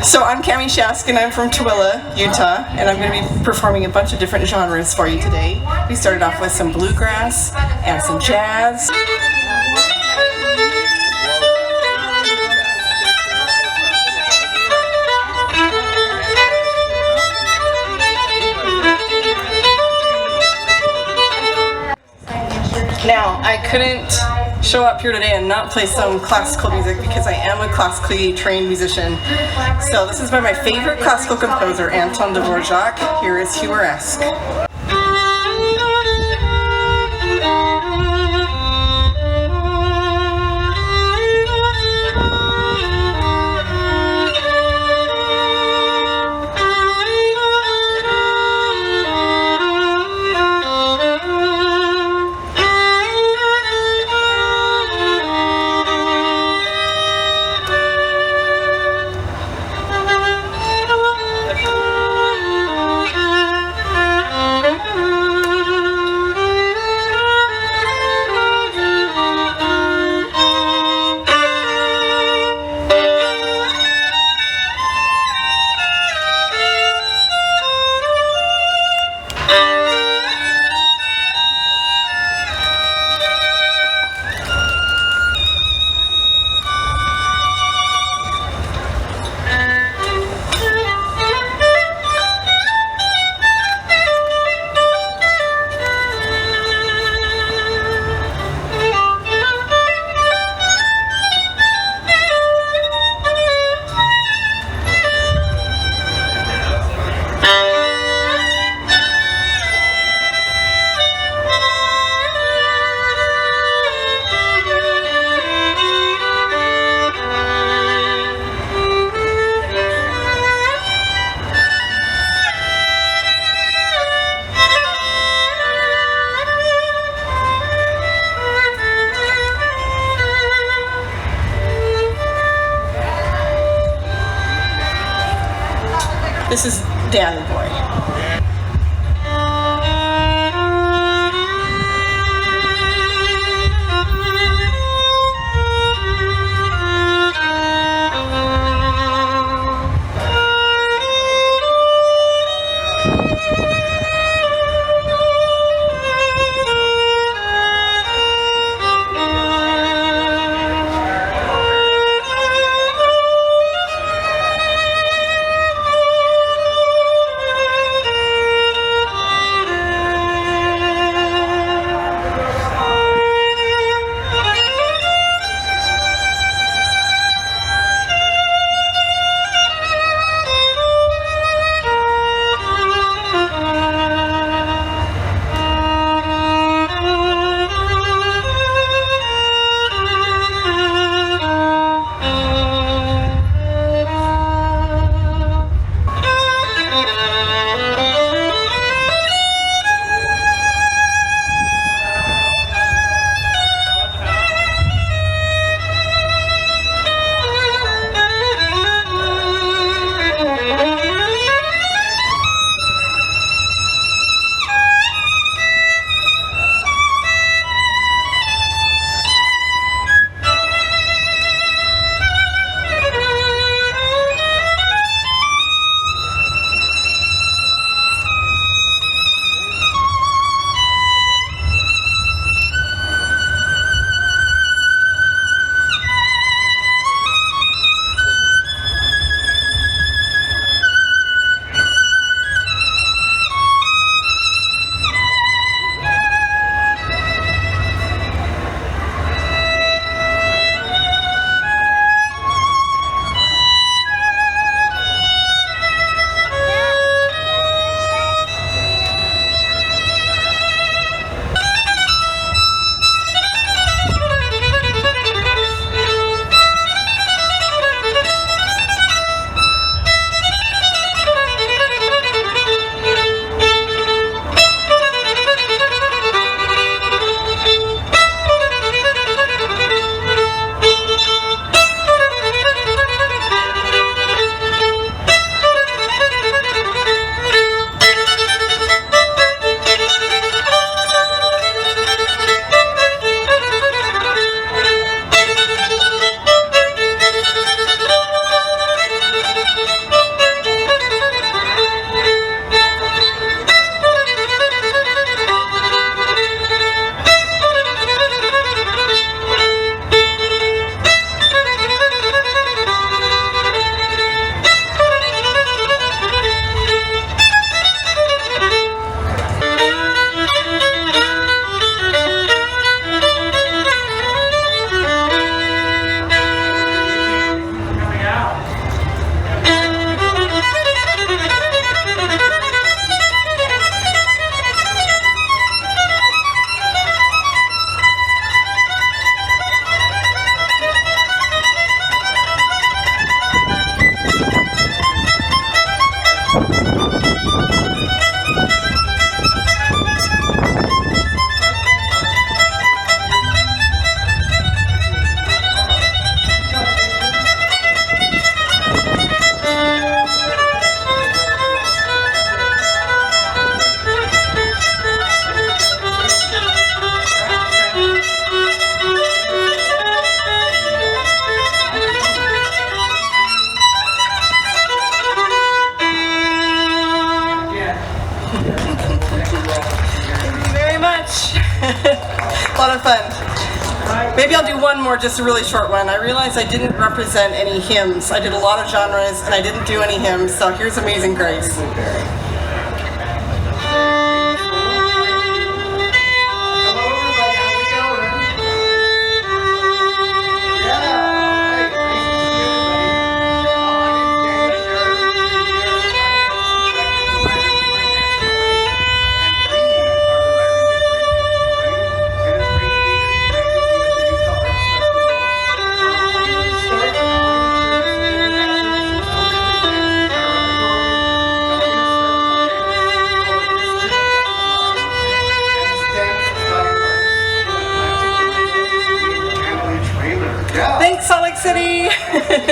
So I'm Cami Shask and I'm from Tooele, Utah, and I'm going to be performing a bunch of different genres for you today. We started off with some bluegrass and some jazz. Now, I couldn't show up here today and not play some classical music because I am a classically trained musician. So this is by my favorite classical composer, Anton Dvorak. Here is Humoresque. This is Danny Boy. do one more, just a really short one. I realized I didn't represent any hymns. I did a lot of genres and I didn't do any hymns, so here's Amazing Grace.